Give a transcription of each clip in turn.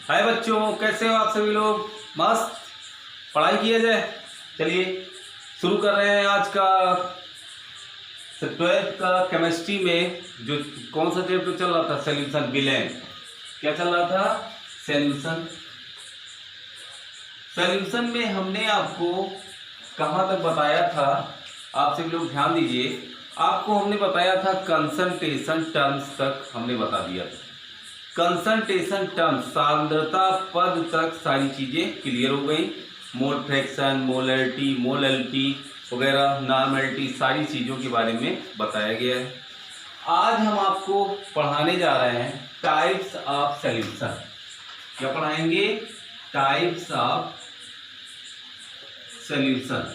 हाय बच्चों, कैसे हो आप सभी लोग? मस्त पढ़ाई किया जाए। चलिए शुरू कर रहे हैं आज का 12th का केमिस्ट्री में जो कौन सा चैप्टर चल रहा था, सॉल्यूशन विलेन। क्या चल रहा था? सॉल्यूशन। सॉल्यूशन में हमने आपको कहाँ तक बताया था, आप सभी लोग ध्यान दीजिए। आपको हमने बताया था कंसंट्रेशन टर्म्स तक हमने बता दिया था। कंसंट्रेशन टर्म सांद्रता पद तक सारी चीजें क्लियर हो गई। मोल फ्रैक्शन, मोलरिटी, मोलैलिटी वगैरह, नॉर्मलिटी, सारी चीजों के बारे में बताया गया है। आज हम आपको पढ़ाने जा रहे हैं टाइप्स ऑफ सॉल्यूशन। क्या पढ़ाएंगे? Types of solution.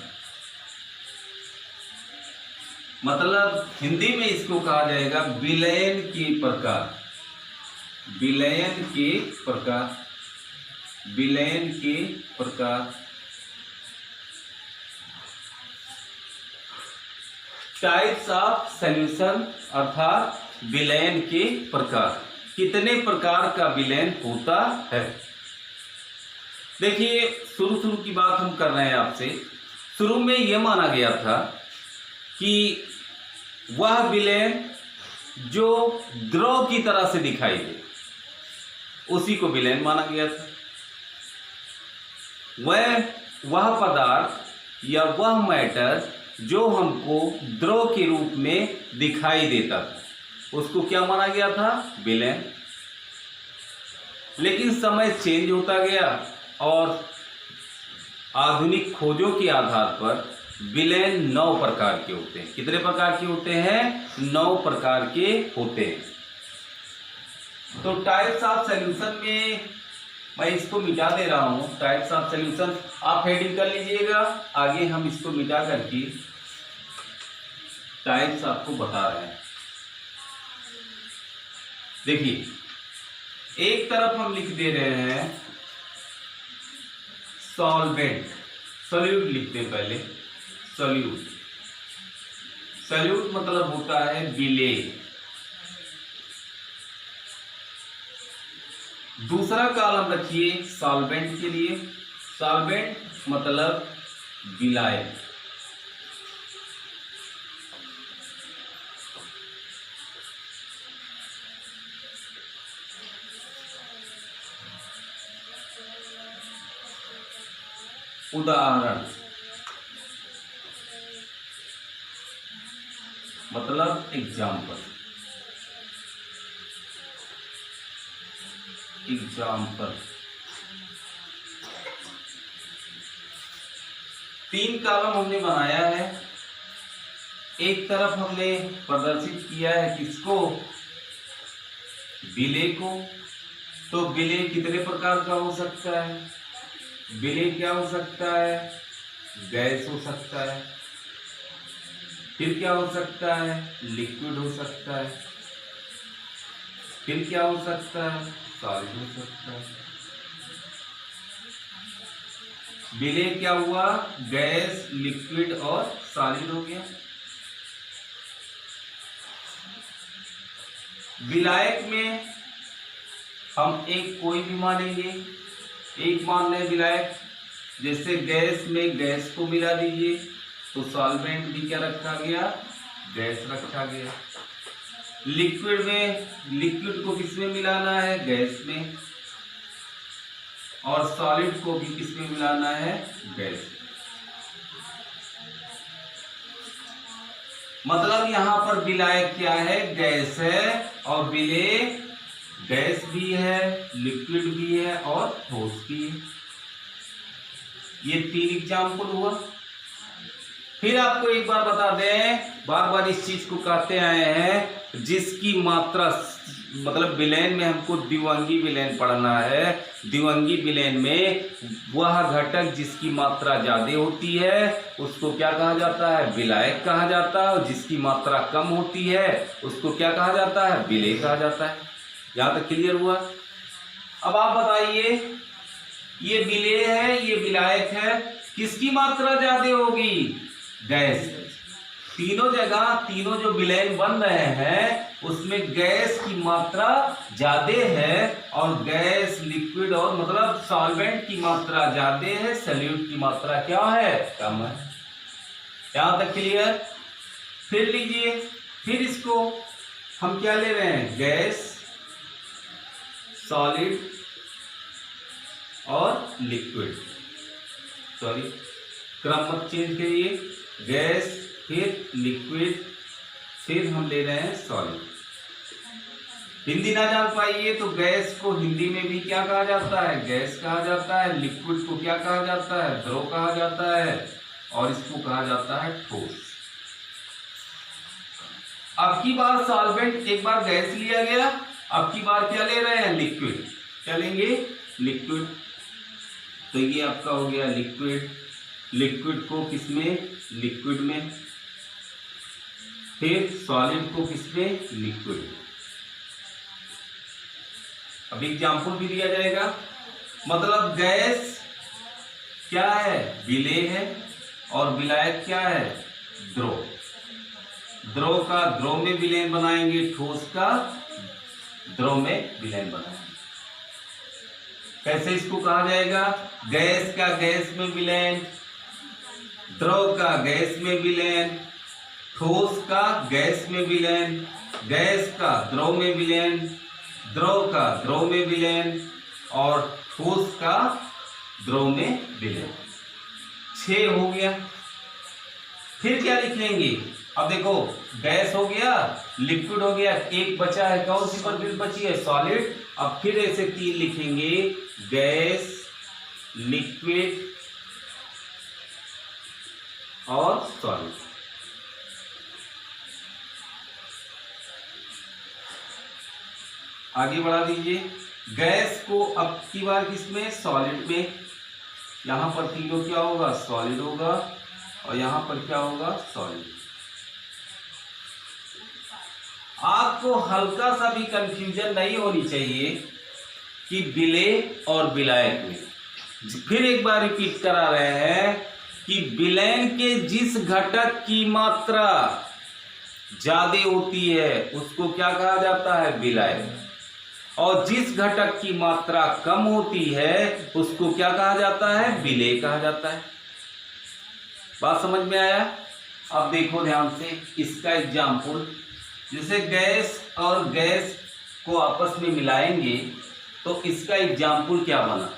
मतलब हिंदी में इसको कहा जाएगा विलयन के प्रकार। विलयन के प्रकार, विलयन के प्रकार। टाइप्स ऑफ सॉल्यूशन अर्थात विलयन के प्रकार। कितने प्रकार का विलयन होता है? देखिए, शुरू की बात हम कर रहे हैं आपसे। शुरू में यह माना गया था कि वह विलयन जो द्रव की तरह से दिखाई दे उसी को विलयन माना गया था। वह पदार्थ या वह मैटर जो हमको द्रव के रूप में दिखाई देता था उसको क्या माना गया था? विलयन। लेकिन समय चेंज होता गया और आधुनिक खोजों के आधार पर विलयन 9 प्रकार के होते हैं। कितने प्रकार के होते हैं? 9 प्रकार के होते हैं। तो टाइप्स ऑफ सॉल्यूशन में मैं इसको मिटा दे रहा हूं। टाइप्स ऑफ सॉल्यूशन आप हेडिंग कर लीजिएगा, आगे हम इसको मिटा करके टाइप्स आपको बता रहे हैं। देखिए, एक तरफ हम लिख दे रहे हैं सॉल्वेंट, सॉल्यूट लिखते हैं पहले। सॉल्यूट, सॉल्यूट मतलब होता है विलेय। दूसरा कॉलम रखिए सॉल्वेंट के लिए। सॉल्वेंट मतलब विलायक। उदाहरण मतलब एग्जाम्पल। एग्जाम्पल 3 कॉलम हमने बनाया है। एक तरफ हमने प्रदर्शित किया है किसको? विलेय को। तो विलेय कितने प्रकार का हो सकता है? विलेय क्या हो सकता है? गैस हो सकता है। फिर क्या हो सकता है? लिक्विड हो सकता है। फिर क्या हो सकता है? सॉलिड हो सकता है। विलेय क्या हुआ? गैस, लिक्विड और सॉलिड हो गया। विलायक में हम एक कोई भी मानेंगे। एक मान लें विलायक, जैसे गैस में गैस को मिला दीजिए तो सॉल्वेंट भी क्या रखा गया? गैस रखा गया। लिक्विड में लिक्विड को किस में मिलाना है? गैस में। और सॉलिड को भी किस में मिलाना है? गैस। मतलब यहां पर विलायक क्या है? गैस है। और विलेय गैस भी है, लिक्विड भी है और ठोस भी है। ये 3 एग्जाम्पल हुआ। फिर आपको एक बार बता दें, बार बार इस चीज को कहते आए हैं, जिसकी मात्रा मतलब विलयन में हमको द्विअंगी विलयन पढ़ना है। द्विअंगी विलयन में वह घटक जिसकी मात्रा ज्यादा होती है उसको क्या कहा जाता है? विलायक कहा जाता है। और जिसकी मात्रा कम होती है उसको क्या कहा जाता है? विलेय कहा जाता है। यहां तक क्लियर हुआ? अब आप बताइए, ये विलेय है, ये विलायक है, किसकी मात्रा ज्यादा होगी? गैस। तीनों जगह तीनों जो विलयन बन रहे हैं उसमें गैस की मात्रा ज्यादा है और गैस लिक्विड और मतलब सॉल्वेंट की मात्रा ज्यादा है, सॉल्यूट की मात्रा क्या है, कम है। यहां तक क्लियर। फिर लीजिए, फिर इसको हम क्या ले रहे हैं, गैस, सॉलिड और लिक्विड, सॉरी क्रम मत चेंज करिए, गैस फिर लिक्विड फिर हम ले रहे हैं सॉलिड। हिंदी ना जान पाइए तो गैस को हिंदी में भी क्या कहा जाता है, गैस कहा जाता है, लिक्विड को क्या कहा जाता है, द्रव कहा जाता है, और इसको कहा जाता है ठोस। अब की बार सॉल्वेंट, एक बार गैस लिया गया, अब की बार क्या ले रहे हैं, लिक्विड। क्या लेंगे, लिक्विड। तो ये आपका हो गया लिक्विड, लिक्विड को किसमें, लिक्विड में, फिर सॉलिड को किसमें, लिक्विड। अब एग्जाम्पल भी दिया जाएगा, मतलब गैस क्या है, विलेय है, और विलायक क्या है, द्रव। द्रव का द्रव में विलयन बनाएंगे, ठोस का द्रव में विलयन बनाएंगे। कैसे इसको कहा जाएगा, गैस का गैस में विलयन, द्रव का गैस में विलयन, ठोस का गैस में विलयन, गैस का द्रव में विलयन, द्रव का द्रव में विलयन, और ठोस का द्रव में विलयन। 6 हो गया। फिर क्या लिखेंगे, अब देखो गैस हो गया, लिक्विड हो गया, एक बचा है, कौन सी परबिल बची है, सॉलिड। अब फिर ऐसे 3 लिखेंगे, गैस, लिक्विड और सॉलिड। आगे बढ़ा दीजिए, गैस को अब की बार किसमें, सॉलिड में। यहां पर तीनों क्या होगा, सॉलिड होगा, और यहां पर क्या होगा, सॉलिड। आपको हल्का सा भी कंफ्यूजन नहीं होनी चाहिए कि विलेय और विलायक में। फिर एक बार रिपीट करा रहे हैं कि विलयन के जिस घटक की मात्रा ज्यादा होती है उसको क्या कहा जाता है, विलायक, और जिस घटक की मात्रा कम होती है उसको क्या कहा जाता है, विलेय कहा जाता है। बात समझ में आया। अब देखो ध्यान से इसका एग्जाम्पल, जैसे गैस और गैस को आपस में मिलाएंगे तो इसका एग्जाम्पल क्या बना,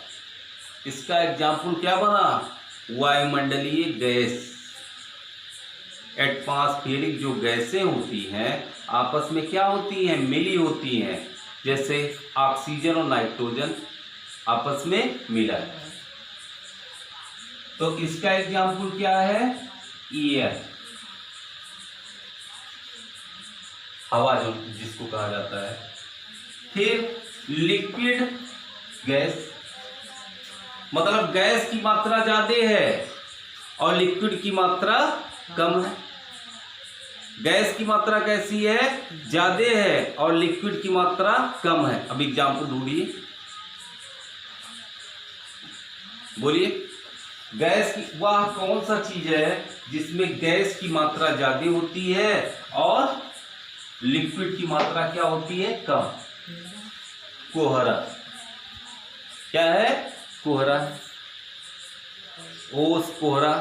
इसका एग्जाम्पल क्या बना, वायुमंडलीय गैस। एटमॉस्फेरिक जो गैसें होती हैं आपस में क्या होती हैं, मिली होती हैं, जैसे ऑक्सीजन और नाइट्रोजन आपस में मिला है। तो इसका एग्जाम्पल क्या है, एयर, हवा जो जिसको कहा जाता है। फिर लिक्विड गैस, मतलब गैस की मात्रा ज्यादा है और लिक्विड की मात्रा कम है। गैस की मात्रा कैसी है, ज्यादा है, और लिक्विड की मात्रा कम है। अब एग्जाम्पल ढूंढिए, बोलिए। गैस की वह कौन सा चीज है जिसमें गैस की मात्रा ज्यादा होती है और लिक्विड की मात्रा क्या होती है, कम। कोहरा। क्या है, कोहरा, ओस, कोहरा,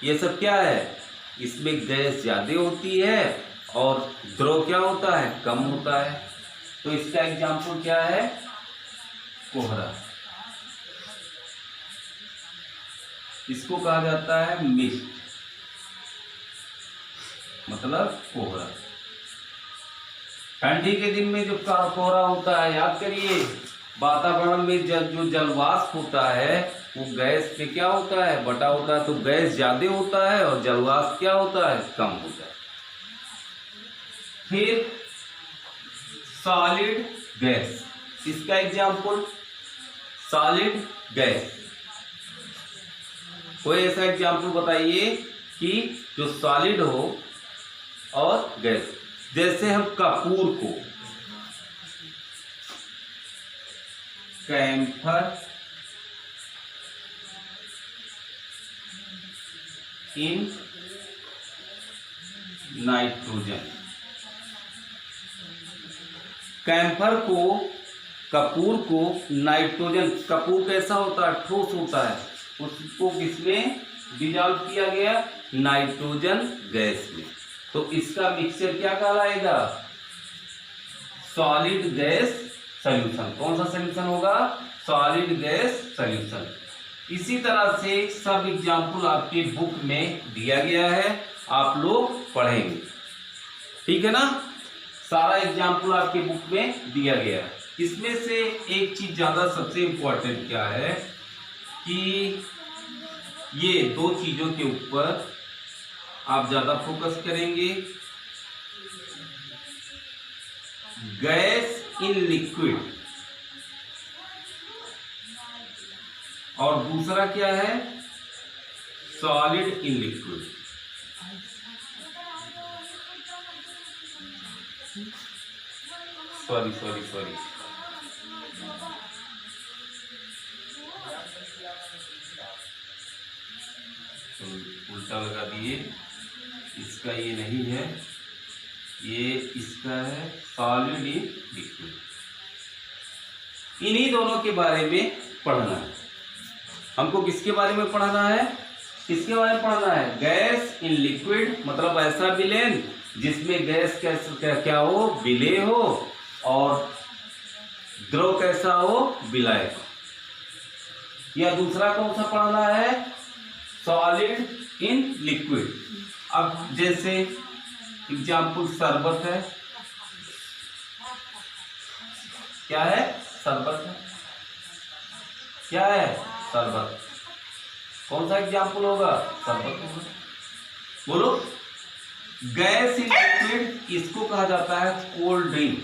ये सब क्या है, इसमें गैस ज्यादा होती है और द्रव क्या होता है, कम होता है। तो इसका एग्जाम्पल क्या है, कोहरा। इसको कहा जाता है मिस्ट, मतलब कोहरा। ठंडी के दिन में जो कोहरा होता है, याद करिए, वातावरण में जो जलवाष्प होता है वो गैस पे क्या होता है, बटा होता है। तो गैस ज्यादा होता है और जलवाष्प क्या होता है, कम होता है। फिर सॉलिड गैस, इसका एग्जाम्पल सॉलिड गैस। कोई ऐसा एग्जाम्पल बताइए कि जो सॉलिड हो और गैस। जैसे हम कपूर को कैम्फर इन नाइट्रोजन, कैम्फर को, कपूर को नाइट्रोजन, कपूर कैसा होता है, ठोस होता है, उसको किसमें डिजॉल्व किया गया, नाइट्रोजन गैस में। तो इसका मिक्सचर क्या कहलाएगा, सॉलिड गैस सॉल्यूशन। कौन सा सॉल्यूशन होगा, सॉलिड गैस सॉल्यूशन। इसी तरह से सब एग्जाम्पल आपके बुक में दिया गया है, आप लोग पढ़ेंगे, ठीक है ना। सारा एग्जाम्पल आपके बुक में दिया गया है। इसमें से एक चीज ज्यादा सबसे इंपॉर्टेंट क्या है कि ये दो चीजों के ऊपर आप ज्यादा फोकस करेंगे, गैस इन लिक्विड, और दूसरा क्या है, सॉलिड इन लिक्विड। सॉरी उल्टा लगा दिए, इसका ये नहीं है, ये इसका है सॉलिड इन लिक्विड। इन्हीं दोनों के बारे में पढ़ना है हमको। किसके बारे में पढ़ना है, किसके बारे में पढ़ना है, गैस इन लिक्विड, मतलब ऐसा विलेन जिसमें गैस क्या हो, विलेय हो, और द्रव कैसा हो, विलायक। या दूसरा कौन सा पढ़ना है, सॉलिड इन लिक्विड। अब जैसे एग्जाम्पल शरबत है, क्या है, शरबत है, क्या है, शरबत। कौन सा एग्जाम्पल होगा, शरबत होगा। बोलो, गैस इन लिक्विड इसको कहा जाता है कोल्ड ड्रिंक।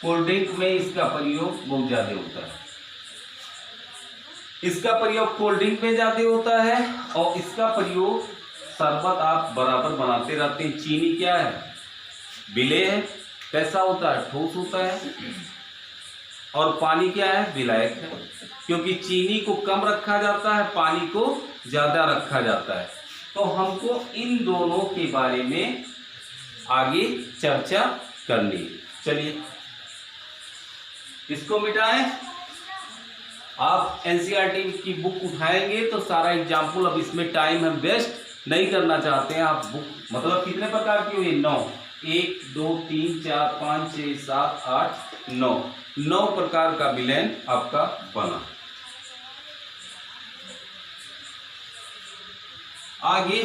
कोल्ड ड्रिंक में इसका प्रयोग बहुत ज्यादा होता है, इसका प्रयोग कोल्ड ड्रिंक में ज्यादा होता है, और इसका प्रयोग शरबत आप बराबर बनाते रहते हैं। चीनी क्या है, विलेय है, कैसा होता है, ठोस होता है, और पानी क्या है, विलायक है, क्योंकि चीनी को कम रखा जाता है, पानी को ज्यादा रखा जाता है। तो हमको इन दोनों के बारे में आगे चर्चा करनी। चलिए इसको मिटाएं। आप एनसीईआरटी की बुक उठाएंगे तो सारा एग्जाम्पल, अब इसमें टाइम हम वेस्ट नहीं करना चाहते हैं। आप बुक मतलब कितने प्रकार की हुई, 9, 1 2 3 4 5 6 7 8 9 प्रकार का विलेन आपका बना। आगे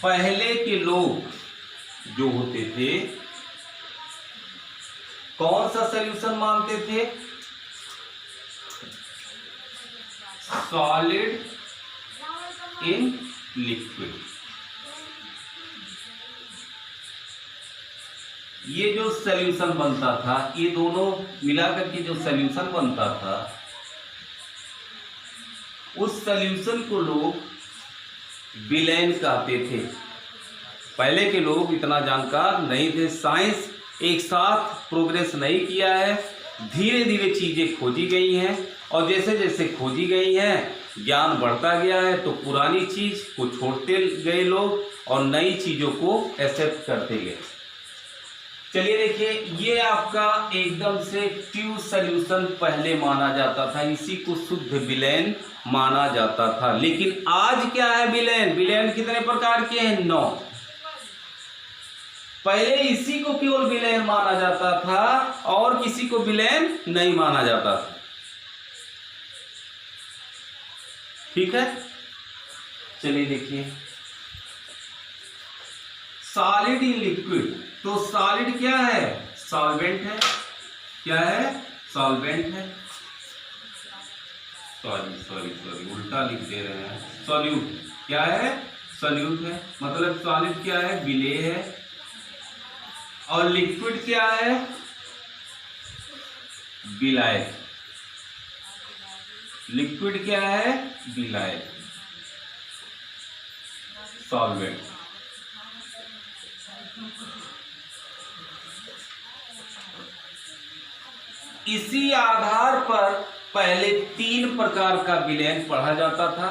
पहले के लोग जो होते थे कौन सा सॉल्यूशन मानते थे, सॉलिड इन लिक्विड। ये जो सॉल्यूशन बनता था, ये दोनों मिलाकर के जो सॉल्यूशन बनता था, उस सॉल्यूशन को लोग विलेन कहते थे। पहले के लोग इतना जानकार नहीं थे, साइंस एक साथ प्रोग्रेस नहीं किया है, धीरे धीरे चीजें खोजी गई हैं, और जैसे जैसे खोजी गई हैं ज्ञान बढ़ता गया है, तो पुरानी चीज को छोड़ते गए लोग और नई चीजों को एक्सेप्ट करते गए। चलिए देखिए, ये आपका एकदम से ट्रू सॉल्यूशन पहले माना जाता था, इसी को शुद्ध विलेन माना जाता था। लेकिन आज क्या है विलेन, विलेन कितने प्रकार के हैं, 9। पहले इसी को केवल विलेन माना जाता था और किसी को विलेन नहीं माना जाता था। ठीक है, चलिए देखिए, सॉलिड इन लिक्विड। तो सॉलिड क्या है, सॉल्वेंट है, क्या है, सॉल्वेंट है, सॉरी उल्टा लिख दे रहे हैं, सॉल्यूट। क्या है, सॉल्यूट है, मतलब सॉलिड क्या है, विलेय है, और लिक्विड क्या है, विलायक। लिक्विड क्या है, विलायक, सॉल्वेंट। इसी आधार पर पहले 3 प्रकार का विलयन पढ़ा जाता था।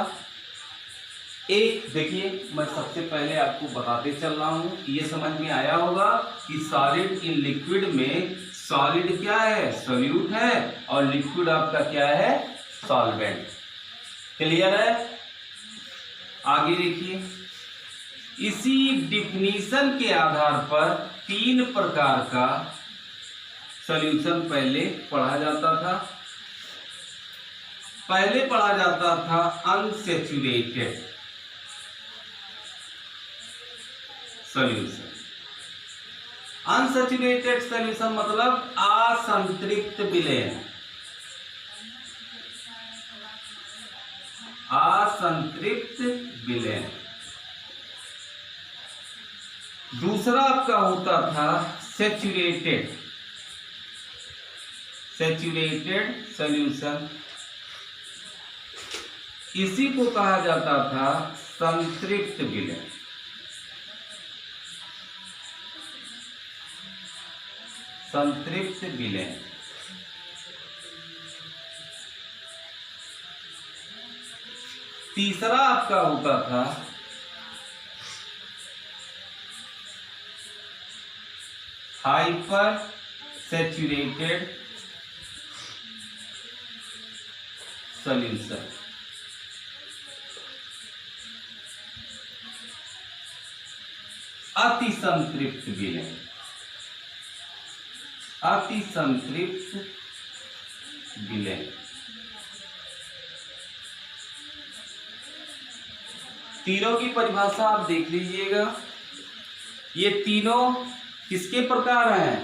एक देखिए, मैं सबसे पहले आपको बताते चल रहा हूं, ये समझ में आया होगा कि सॉलिड इन लिक्विड में सॉलिड क्या है, सोल्यूट है, और लिक्विड आपका क्या है, सॉल्वेंट। क्लियर है? आगे देखिए, इसी डिफिनीशन के आधार पर 3 प्रकार का सॉल्यूशन पहले पढ़ा जाता था। पहले पढ़ा जाता था अनसैचुरेटेड सॉल्यूशन। अनसैचुरेटेड सॉल्यूशन मतलब असंतृप्त विलयन। असंतृप्त विलयन। दूसरा आपका होता था सैचुरेटेड सॉल्यूशन। इसी को कहा जाता था संतृप्त विलयन। संतृप्त विलयन। तीसरा आपका होता था हाइपर सैचुरेटेड सॉल्यूशन। अति संतृप्त विलयन। अति संतृप्त विलयन। तीनों की परिभाषा आप देख लीजिएगा। ये तीनों किसके प्रकार हैं?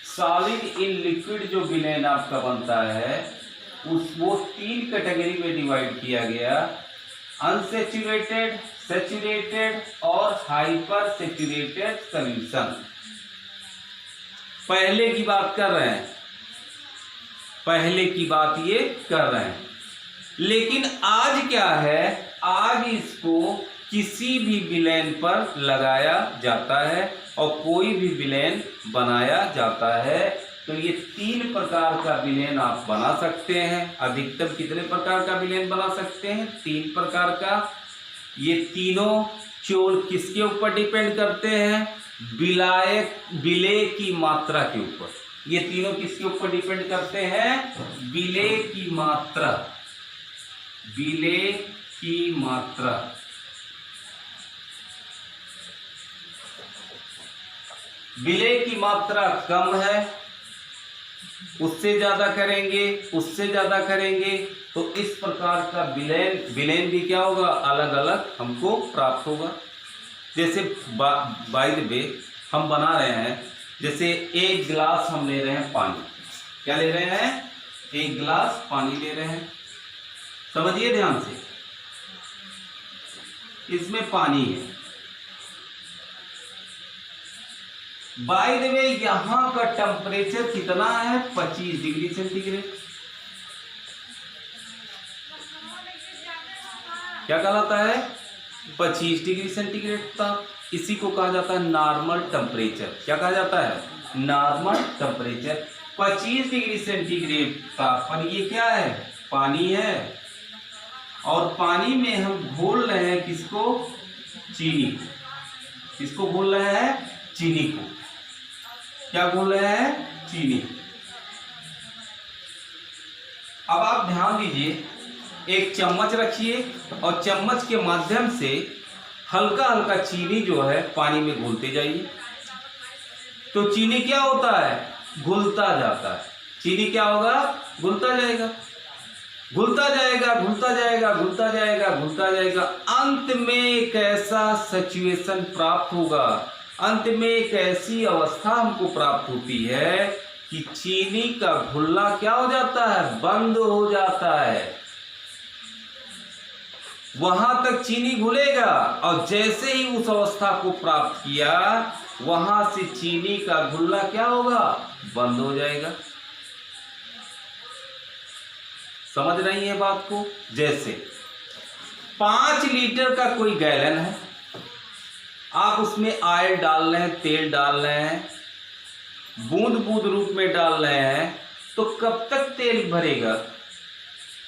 सॉलिड इन लिक्विड जो विलयन आपका बनता है वो 3 कैटेगरी में डिवाइड किया गया, अनसैचुरेटेड, सैचुरेटेड और हाइपर सैचुरेटेड सॉल्यूशन। पहले की बात कर रहे हैं, पहले की बात ये कर रहे हैं। लेकिन आज क्या है, आज इसको किसी भी विलयन पर लगाया जाता है और कोई भी विलयन बनाया जाता है। तो ये 3 प्रकार का विलयन आप बना सकते हैं। अधिकतम कितने प्रकार का विलयन बना सकते हैं? 3 प्रकार का। ये तीनों चोल किसके ऊपर डिपेंड करते हैं? विलेय की मात्रा के ऊपर। ये तीनों किसके ऊपर डिपेंड करते हैं? विलेय की मात्रा। विलेय की मात्रा। विलेय की मात्रा कम है, उससे ज्यादा करेंगे, उससे ज्यादा करेंगे, तो इस प्रकार का विलयन भी क्या होगा, अलग अलग हमको प्राप्त होगा। जैसे बाय द वे हम बना रहे हैं, जैसे 1 गिलास हम ले रहे हैं पानी। क्या ले रहे हैं? 1 गिलास पानी ले रहे हैं। समझिए ध्यान से, इसमें पानी है। बाय द वे यहां का टेम्परेचर कितना है? 25 डिग्री सेंटीग्रेड। क्या कहलाता है? 25 डिग्री सेंटीग्रेड ताप। इसी को कहा जाता है नॉर्मल टेम्परेचर। क्या कहा जाता है? Normal temperature. 25 डिग्री सेंटीग्रेड ताप पर ये क्या है? पानी है। और पानी में हम घोल रहे हैं किसको? चीनी को। किसको घोल रहे हैं? चीनी को। क्या घोल रहे हैं? चीनी। अब आप ध्यान दीजिए, एक चम्मच रखिए और चम्मच के माध्यम से हल्का हल्का चीनी जो है पानी में घोलते जाइए। तो चीनी क्या होता है? घुलता जाता है। चीनी क्या होगा? घुलता जाएगा, घुलता जाएगा, घुलता जाएगा, घुलता जाएगा, घुलता जाएगा। अंत में एक ऐसा सिचुएशन प्राप्त होगा, अंत में एक ऐसी अवस्था हमको प्राप्त होती है कि चीनी का घुलना क्या हो जाता है? बंद हो जाता है। वहां तक चीनी घुलेगा और जैसे ही उस अवस्था को प्राप्त किया, वहां से चीनी का घुलना क्या होगा? बंद हो जाएगा। समझ रही है बात को? जैसे 5 लीटर का कोई गैलन है, आप उसमें ऑयल डाल रहे हैं, तेल डाल रहे हैं, बूंद बूंद रूप में डाल रहे हैं, तो कब तक तेल भरेगा?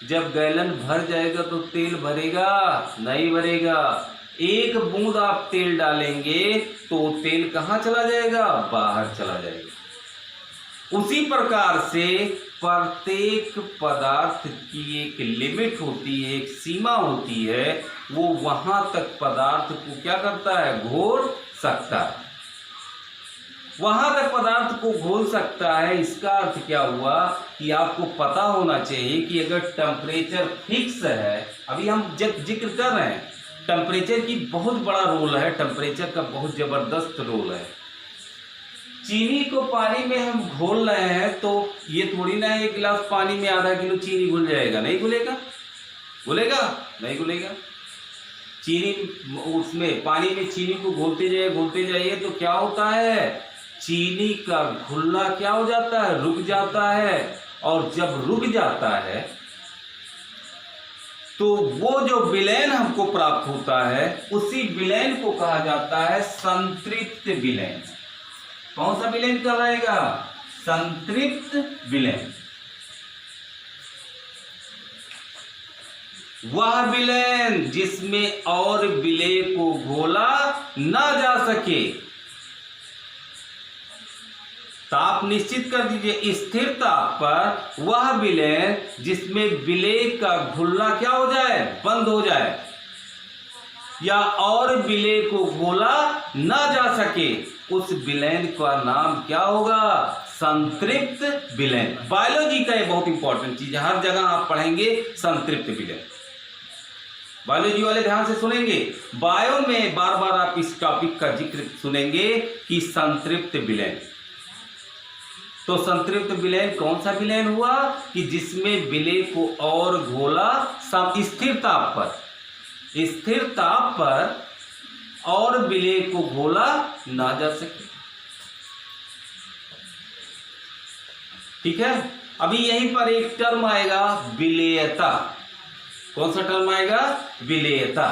जब गैलन भर जाएगा तो तेल भरेगा? नहीं भरेगा। एक बूंद आप तेल डालेंगे तो तेल कहाँ चला जाएगा? बाहर चला जाएगा। उसी प्रकार से प्रत्येक पदार्थ की एक लिमिट होती है, एक सीमा होती है, वो वहां तक पदार्थ को क्या करता है? घोल सकता है। वहां तक पदार्थ को घोल सकता है। इसका अर्थ क्या हुआ कि आपको पता होना चाहिए कि अगर टेम्परेचर फिक्स है, अभी हम जब जिक्र कर रहे हैं, टेम्परेचर की बहुत बड़ा रोल है, टेम्परेचर का बहुत जबरदस्त रोल है। चीनी को पानी में हम घोल रहे हैं तो ये थोड़ी ना एक गिलास पानी में आधा किलो चीनी घुल जाएगा। नहीं घुलेगा? घुलेगा? नहीं घुलेगा। चीनी उसमें पानी में चीनी को घोलते जाइए तो क्या होता है? चीनी का घुलना क्या हो जाता है? रुक जाता है। और जब रुक जाता है तो वो जो विलयन हमको प्राप्त होता है, उसी विलयन को कहा जाता है संतृप्त विलयन। कौन सा विलयन कहलाएगा? संतृप्त विलयन। वह विलयन जिसमें और विलेय को घोला ना जा सके। ताप निश्चित कर दीजिए, स्थिर ताप पर वह विलयन जिसमें विलेय का घुलना क्या हो जाए? बंद हो जाए, या और विलेय को घोला ना जा सके, उस विलयन का नाम क्या होगा? संतृप्त विलयन। बायोलॉजी का ये बहुत इंपॉर्टेंट चीज है, हर जगह आप पढ़ेंगे संतृप्त विलयन। बायोलॉजी वाले ध्यान से सुनेंगे, बायो में बार बार आप इस टॉपिक का जिक्र सुनेंगे कि संतृप्त विलयन। तो संतृप्त विलयन कौन सा विलयन हुआ? कि जिसमें विलेय को और घोला स्थिर ताप पर, स्थिर ताप पर और विलेय को घोला ना जा सके। ठीक है। अभी यहीं पर एक टर्म आएगा विलेयता। कौन सा टर्म आएगा? विलेयता।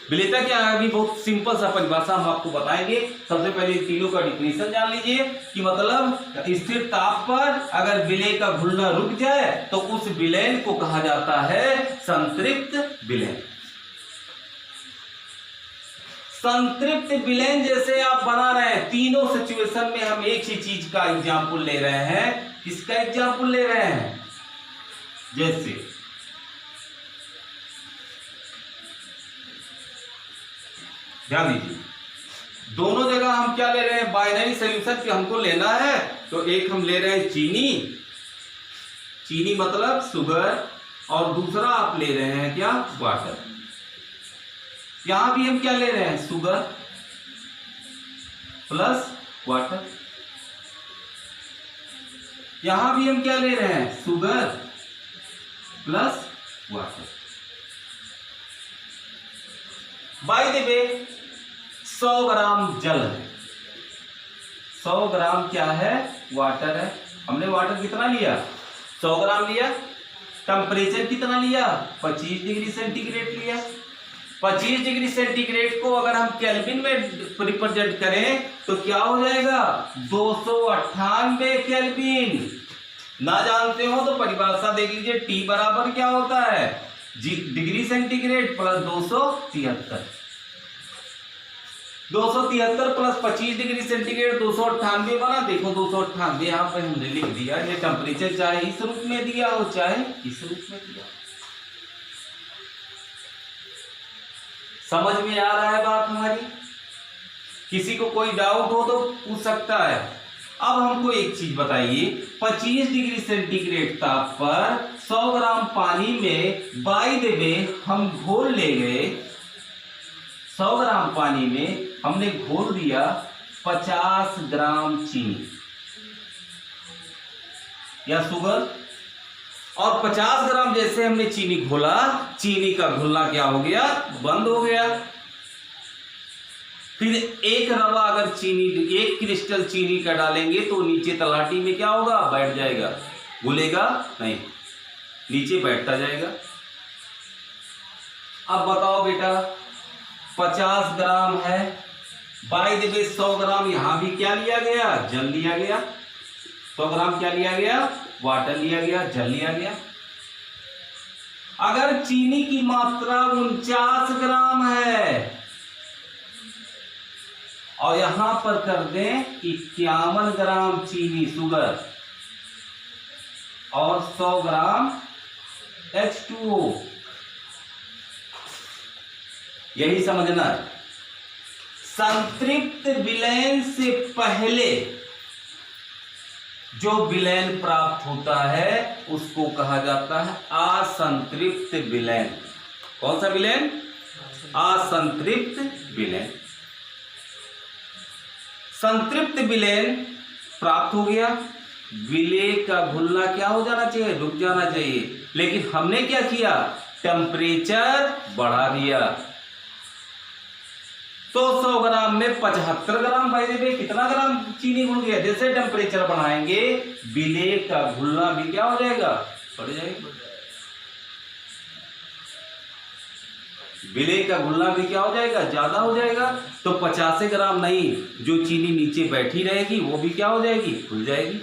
विलेयता क्या है? अभी बहुत सिंपल सा परिभाषा हम आपको बताएंगे। सबसे पहले तीनों का डिफिनेशन जान लीजिए कि मतलब स्थिर ताप पर अगर विलेय का घुलना रुक जाए तो उस विलयन को कहा जाता है संतृप्त विलयन। संतृप्त विलयन जैसे आप बना रहे हैं, तीनों सिचुएशन में हम एक ही चीज का एग्जाम्पल ले रहे हैं। किसका एग्जाम्पल ले रहे हैं? जैसे ध्यान दीजिए, दोनों जगह हम क्या ले रहे हैं? बाइनरी सॉल्यूशन कि हमको लेना है। तो एक हम ले रहे हैं चीनी, चीनी मतलब शुगर, और दूसरा आप ले रहे हैं क्या? वाटर। यहां भी हम क्या ले रहे हैं? Sugar plus water. यहां भी हम क्या ले रहे हैं? Sugar plus water. By the way 100 ग्राम जल है, 100 ग्राम क्या है? वाटर है। हमने वाटर कितना लिया? 100 ग्राम लिया। टेम्परेचर कितना लिया? 25 डिग्री सेंटीग्रेड लिया। 25 डिग्री सेंटीग्रेड को अगर हम केल्विन में रिप्रेजेंट करें तो क्या हो जाएगा? 298 केल्विन। ना जानते हो तो परिभाषा देख लीजिए, टी बराबर क्या होता है? Degree centigrade plus 273। 273 plus 25 degree centigrade 298 बना। देखो 298 यहां पर हमने लिख दिया। ये टेम्परेचर चाहे इस रूप में दिया हो चाहे इस रूप में दिया। समझ में आ रहा है बात हमारी? किसी को कोई डाउट हो तो पूछ सकता है। अब हमको एक चीज बताइए, 25 डिग्री सेंटीग्रेड ताप पर 100 ग्राम पानी में बाय द वे हम घोल ले गए, 100 ग्राम पानी में हमने घोल दिया 50 ग्राम चीनी या शुगर, और 50 ग्राम जैसे हमने चीनी घोला, चीनी का घुलना क्या हो गया? बंद हो गया। फिर एक रवा अगर चीनी, एक क्रिस्टल चीनी का डालेंगे तो नीचे तलाटी में क्या होगा? बैठ जाएगा। घुलेगा नहीं, नीचे बैठता जाएगा। अब बताओ बेटा, 50 ग्राम है, बाय द वे 100 ग्राम यहां भी क्या लिया गया? जल लिया गया। 100 ग्राम क्या लिया गया? वाटर लिया गया, जल लिया गया। अगर चीनी की मात्रा 49 ग्राम है और यहां पर कर दें 51 ग्राम चीनी शुगर और 100 ग्राम H2O, यही समझना है। संतृप्त विलयन से पहले जो विलयन प्राप्त होता है उसको कहा जाता है असंतृप्त विलयन। कौन सा विलयन? असंतृप्त विलयन। संतृप्त विलयन प्राप्त हो गया, विलेय का घुलना क्या हो जाना चाहिए? रुक जाना चाहिए। लेकिन हमने क्या किया? टेम्परेचर बढ़ा दिया। तो 100 ग्राम में 75 ग्राम भाई दे कितना ग्राम चीनी घुल गया। जैसे टेम्परेचर बढ़ाएंगे विलेय का घुलना भी क्या हो जाएगा? बढ़ जाएगा। विलेय का घुलना भी क्या हो जाएगा? ज्यादा हो जाएगा। तो 50 ग्राम नहीं, जो चीनी नीचे बैठी रहेगी वो भी क्या हो जाएगी? घुल जाएगी।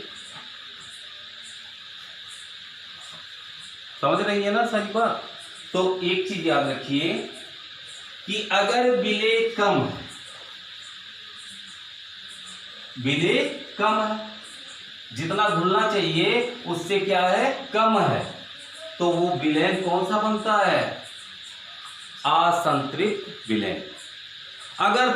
समझ रही है ना सारी बात? तो एक चीज याद रखिए कि अगर विलेय कम है, विलेय कम है, जितना घुलना चाहिए उससे क्या है? कम है, तो वो विलयन कौन सा बनता है? असंतृप्त विलयन। अगर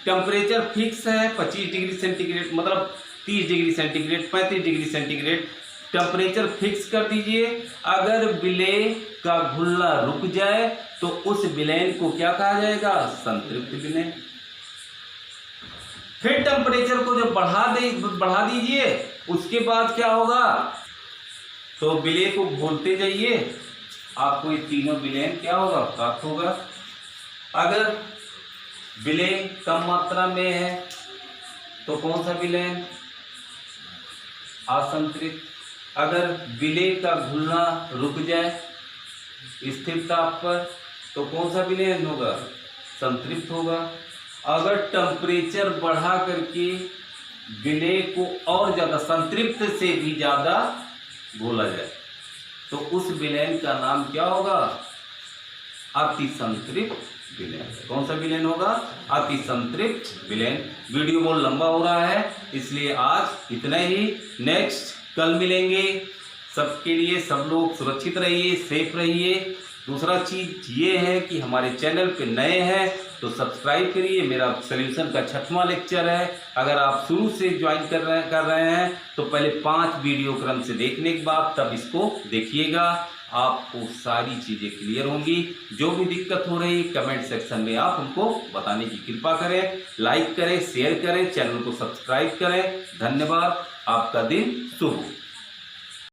टेम्परेचर फिक्स है 25 डिग्री सेंटीग्रेड, मतलब 30 degree centigrade, 35 degree centigrade, temperature fix कर दीजिए। अगर विलेय का घुलना रुक जाए तो उस विलयन को क्या कहा जाएगा? संतृप्त विलयन। फिर टेम्परेचर को जब बढ़ा दीजिए, उसके बाद क्या होगा? तो विलेय को घोलते जाइए, आपको ये तीनों विलयन क्या होगा? प्राप्त होगा। अगर विलेय कम मात्रा में है तो कौन सा विलयन? असंतृप्त। अगर विलेय का घुलना रुक जाए स्थिर ताप पर तो कौन सा विलयन होगा? संतृप्त होगा। अगर टेम्परेचर बढ़ा करके विलेय को और ज्यादा, संतृप्त से भी ज्यादा घोला जाए तो उस विलयन का नाम क्या होगा? अति संतृप्त विलयन। कौन सा विलयन होगा? अति संतृप्त विलयन। वीडियो बहुत लंबा हो रहा है इसलिए आज इतना ही। नेक्स्ट कल मिलेंगे। सबके लिए सब लोग सुरक्षित रहिए, सेफ रहिए। दूसरा चीज ये है कि हमारे चैनल पे नए हैं तो सब्सक्राइब करिए। मेरा सॉल्यूशन का 6वां लेक्चर है। अगर आप शुरू से ज्वाइन कर रहे हैं तो पहले 5 वीडियो क्रम से देखने के बाद तब इसको देखिएगा, आपको सारी चीजें क्लियर होंगी। जो भी दिक्कत हो रही कमेंट सेक्शन में आप हमको बताने की कृपा करें। लाइक करें, शेयर करें, चैनल को सब्सक्राइब करें। धन्यवाद। आपका दिन शुभ हो।